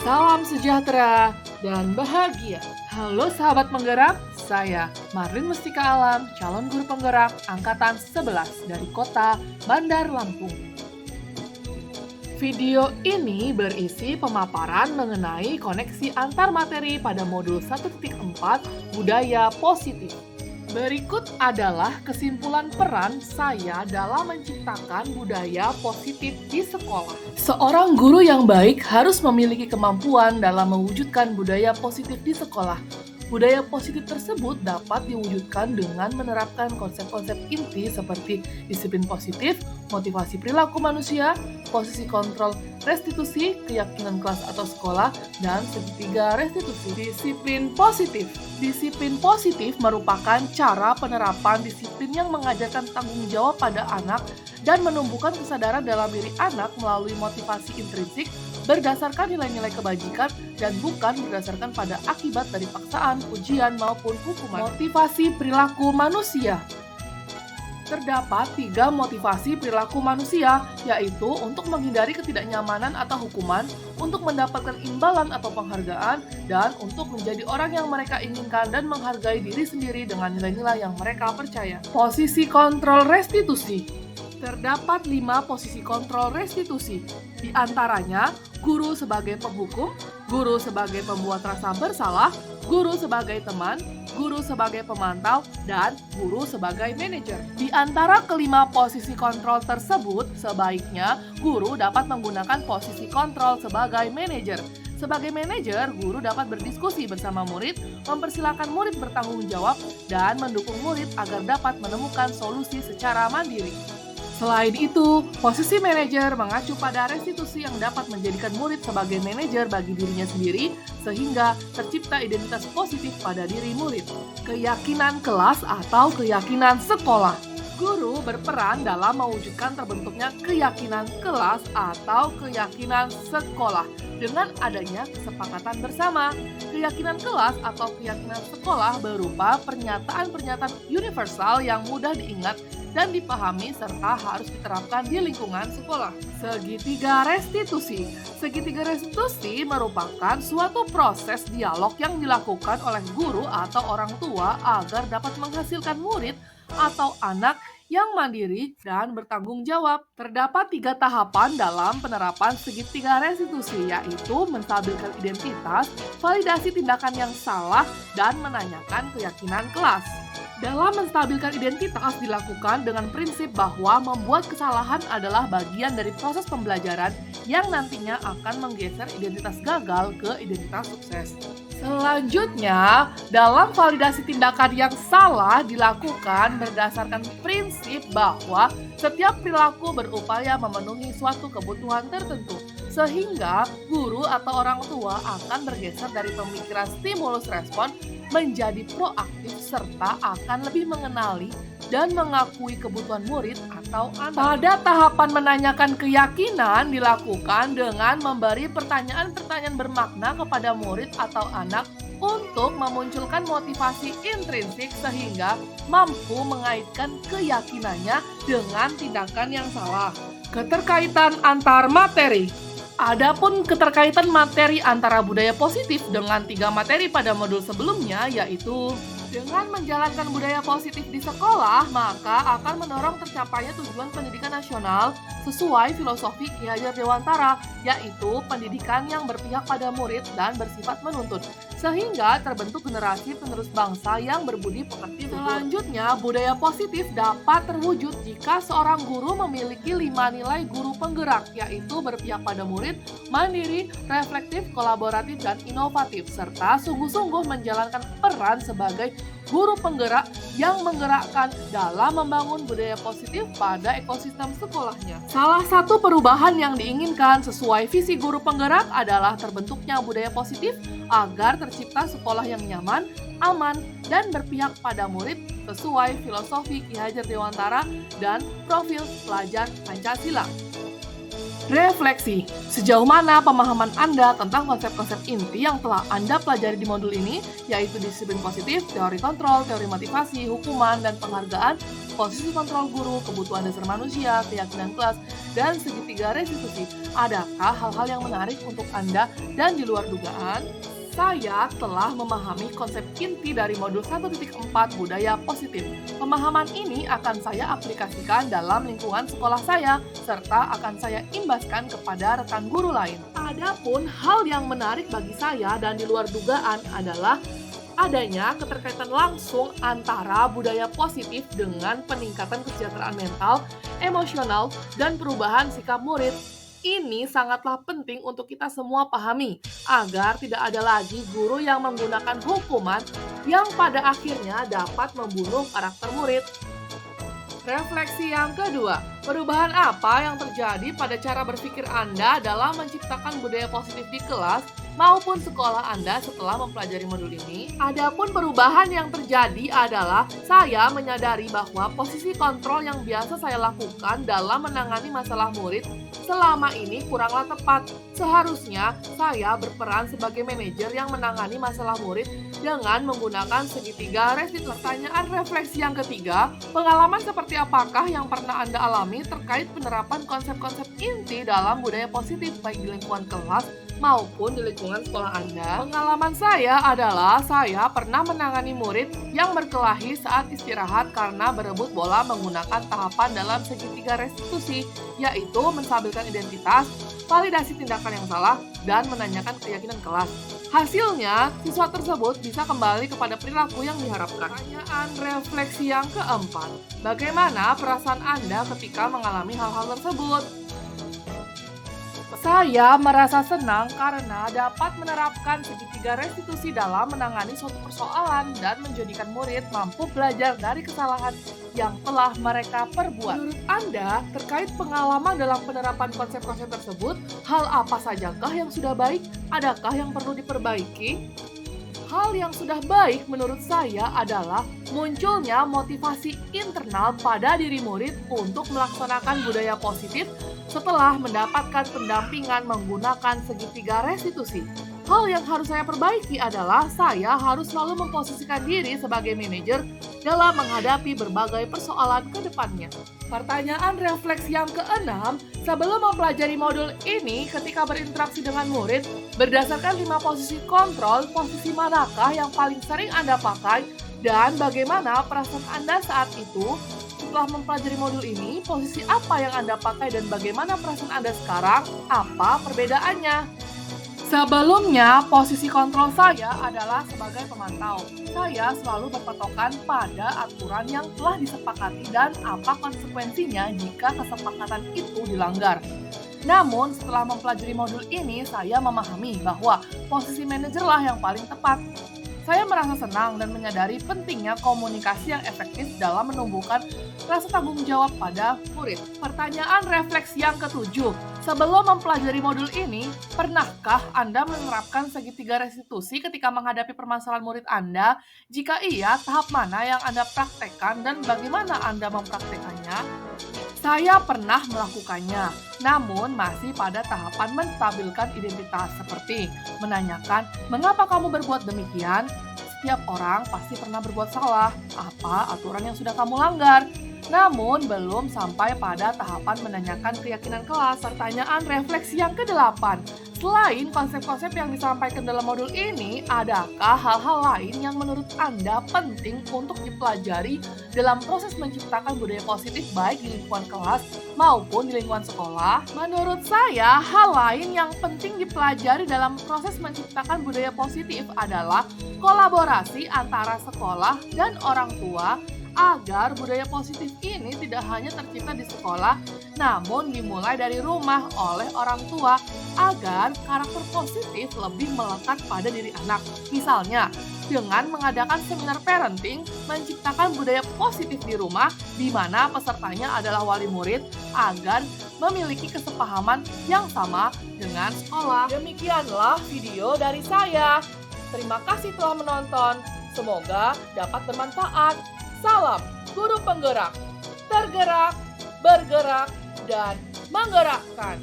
Salam sejahtera dan bahagia. Halo sahabat penggerak, saya Marlin Mustika Alam, calon guru penggerak angkatan 11 dari kota Bandar Lampung. Video ini berisi pemaparan mengenai koneksi antar materi pada modul 1.4 budaya positif. Berikut adalah kesimpulan peran saya dalam menciptakan budaya positif di sekolah. Seorang guru yang baik harus memiliki kemampuan dalam mewujudkan budaya positif di sekolah. Budaya positif tersebut dapat diwujudkan dengan menerapkan konsep-konsep inti seperti disiplin positif, motivasi perilaku manusia, posisi kontrol restitusi, keyakinan kelas atau sekolah, dan segitiga restitusi. Disiplin positif. Disiplin positif merupakan cara penerapan disiplin yang mengajarkan tanggung jawab pada anak dan menumbuhkan kesadaran dalam diri anak melalui motivasi intrinsik berdasarkan nilai-nilai kebajikan dan bukan berdasarkan pada akibat dari paksaan, ujian, maupun hukuman. Motivasi perilaku manusia. Terdapat 3 motivasi perilaku manusia, yaitu untuk menghindari ketidaknyamanan atau hukuman, untuk mendapatkan imbalan atau penghargaan, dan untuk menjadi orang yang mereka inginkan dan menghargai diri sendiri dengan nilai-nilai yang mereka percaya. Posisi kontrol restitusi. Terdapat 5 posisi kontrol restitusi, di antaranya guru sebagai penghukum, guru sebagai pembuat rasa bersalah, guru sebagai teman, guru sebagai pemantau, dan guru sebagai manajer. Di antara kelima posisi kontrol tersebut, sebaiknya guru dapat menggunakan posisi kontrol sebagai manajer. Sebagai manajer, guru dapat berdiskusi bersama murid, mempersilahkan murid bertanggung jawab, dan mendukung murid agar dapat menemukan solusi secara mandiri. Selain itu, posisi manajer mengacu pada restitusi yang dapat menjadikan murid sebagai manajer bagi dirinya sendiri, sehingga tercipta identitas positif pada diri murid. Keyakinan kelas atau keyakinan sekolah. Guru berperan dalam mewujudkan terbentuknya keyakinan kelas atau keyakinan sekolah dengan adanya kesepakatan bersama. Keyakinan kelas atau keyakinan sekolah berupa pernyataan-pernyataan universal yang mudah diingat dan dipahami serta harus diterapkan di lingkungan sekolah. Segitiga restitusi. Segitiga restitusi merupakan suatu proses dialog yang dilakukan oleh guru atau orang tua agar dapat menghasilkan murid atau anak yang mandiri dan bertanggung jawab. Terdapat 3 tahapan dalam penerapan segitiga restitusi, yaitu menstabilkan identitas, validasi tindakan yang salah, dan menanyakan keyakinan kelas. Dalam menstabilkan identitas dilakukan dengan prinsip bahwa membuat kesalahan adalah bagian dari proses pembelajaran yang nantinya akan menggeser identitas gagal ke identitas sukses. Selanjutnya, dalam validasi tindakan yang salah dilakukan berdasarkan prinsip bahwa setiap perilaku berupaya memenuhi suatu kebutuhan tertentu, sehingga guru atau orang tua akan bergeser dari pemikiran stimulus respon menjadi proaktif serta akan lebih mengenali dan mengakui kebutuhan murid atau anak. Pada tahapan menanyakan keyakinan dilakukan dengan memberi pertanyaan-pertanyaan bermakna kepada murid atau anak untuk memunculkan motivasi intrinsik sehingga mampu mengaitkan keyakinannya dengan tindakan yang salah. Keterkaitan antar materi. Adapun keterkaitan materi antara budaya positif dengan 3 materi pada modul sebelumnya, yaitu dengan menjalankan budaya positif di sekolah, maka akan mendorong tercapainya tujuan pendidikan nasional sesuai filosofi Ki Hajar Dewantara, yaitu pendidikan yang berpihak pada murid dan bersifat menuntut, sehingga terbentuk generasi penerus bangsa yang berbudi pekerti. Selanjutnya, budaya positif dapat terwujud jika seorang guru memiliki 5 nilai guru penggerak, yaitu berpihak pada murid, mandiri, reflektif, kolaboratif, dan inovatif, serta sungguh-sungguh menjalankan peran sebagai guru penggerak yang menggerakkan dalam membangun budaya positif pada ekosistem sekolahnya. Salah satu perubahan yang diinginkan sesuai visi guru penggerak adalah terbentuknya budaya positif agar tercipta sekolah yang nyaman, aman, dan berpihak pada murid sesuai filosofi Ki Hajar Dewantara dan profil pelajar Pancasila. Refleksi, sejauh mana pemahaman Anda tentang konsep-konsep inti yang telah Anda pelajari di modul ini, yaitu disiplin positif, teori kontrol, teori motivasi, hukuman, dan penghargaan, posisi kontrol guru, kebutuhan dasar manusia, keyakinan kelas, dan segitiga restitusi. Adakah hal-hal yang menarik untuk Anda dan di luar dugaan? Saya telah memahami konsep inti dari modul 1.4 budaya positif. Pemahaman ini akan saya aplikasikan dalam lingkungan sekolah saya, serta akan saya imbaskan kepada rekan guru lain. Adapun hal yang menarik bagi saya dan di luar dugaan adalah adanya keterkaitan langsung antara budaya positif dengan peningkatan kesejahteraan mental, emosional, dan perubahan sikap murid. Ini sangatlah penting untuk kita semua pahami, agar tidak ada lagi guru yang menggunakan hukuman yang pada akhirnya dapat membunuh karakter murid. Refleksi yang kedua, perubahan apa yang terjadi pada cara berpikir Anda dalam menciptakan budaya positif di kelas maupun sekolah Anda setelah mempelajari modul ini? Adapun perubahan yang terjadi adalah saya menyadari bahwa posisi kontrol yang biasa saya lakukan dalam menangani masalah murid selama ini kuranglah tepat. Seharusnya saya berperan sebagai manajer yang menangani masalah murid dengan menggunakan segitiga restitusi. Pertanyaan refleksi yang ketiga, pengalaman seperti apakah yang pernah Anda alami terkait penerapan konsep-konsep inti dalam budaya positif baik di lingkungan kelas maupun di lingkungan sekolah Anda? Pengalaman saya adalah saya pernah menangani murid yang berkelahi saat istirahat karena berebut bola menggunakan tahapan dalam segitiga restitusi, yaitu menstabilkan identitas, validasi tindakan yang salah, dan menanyakan keyakinan kelas. Hasilnya, siswa tersebut bisa kembali kepada perilaku yang diharapkan. Pertanyaan refleksi yang keempat, bagaimana perasaan Anda ketika mengalami hal-hal tersebut? Saya merasa senang karena dapat menerapkan segitiga restitusi dalam menangani suatu persoalan dan menjadikan murid mampu belajar dari kesalahan yang telah mereka perbuat. Menurut Anda, terkait pengalaman dalam penerapan konsep-konsep tersebut, hal apa sajakah yang sudah baik? Adakah yang perlu diperbaiki? Hal yang sudah baik menurut saya adalah munculnya motivasi internal pada diri murid untuk melaksanakan budaya positif setelah mendapatkan pendampingan menggunakan segitiga restitusi. Hal yang harus saya perbaiki adalah saya harus selalu memposisikan diri sebagai manajer dalam menghadapi berbagai persoalan ke depannya. Pertanyaan refleksi yang keenam, sebelum mempelajari modul ini ketika berinteraksi dengan murid, berdasarkan 5 posisi kontrol, posisi manakah yang paling sering Anda pakai dan bagaimana perasaan Anda saat itu? Setelah mempelajari modul ini, posisi apa yang Anda pakai dan bagaimana perasaan Anda sekarang? Apa perbedaannya? Sebelumnya, posisi kontrol saya adalah sebagai pemantau. Saya selalu berpatokan pada aturan yang telah disepakati dan apa konsekuensinya jika kesepakatan itu dilanggar. Namun, setelah mempelajari modul ini, saya memahami bahwa posisi manajerlah yang paling tepat. Saya merasa senang dan menyadari pentingnya komunikasi yang efektif dalam menumbuhkan rasa tanggung jawab pada murid. Pertanyaan refleksi yang ketujuh, sebelum mempelajari modul ini, pernahkah Anda menerapkan segitiga restitusi ketika menghadapi permasalahan murid Anda? Jika iya, tahap mana yang Anda praktekkan dan bagaimana Anda mempraktekannya? Saya pernah melakukannya, namun masih pada tahapan menstabilkan identitas seperti menanyakan, mengapa kamu berbuat demikian? Setiap orang pasti pernah berbuat salah, apa aturan yang sudah kamu langgar? Namun belum sampai pada tahapan menanyakan keyakinan kelas. Pertanyaan refleksi yang ke-8. Selain konsep-konsep yang disampaikan dalam modul ini, adakah hal-hal lain yang menurut Anda penting untuk dipelajari dalam proses menciptakan budaya positif baik di lingkungan kelas maupun di lingkungan sekolah? Menurut saya, hal lain yang penting dipelajari dalam proses menciptakan budaya positif adalah kolaborasi antara sekolah dan orang tua agar budaya positif ini tidak hanya tercipta di sekolah, namun dimulai dari rumah oleh orang tua agar karakter positif lebih melekat pada diri anak. Misalnya, dengan mengadakan seminar parenting, menciptakan budaya positif di rumah di mana pesertanya adalah wali murid agar memiliki kesepahaman yang sama dengan sekolah. Demikianlah video dari saya. Terima kasih telah menonton. Semoga dapat bermanfaat. Salam guru penggerak, tergerak, bergerak, dan menggerakkan.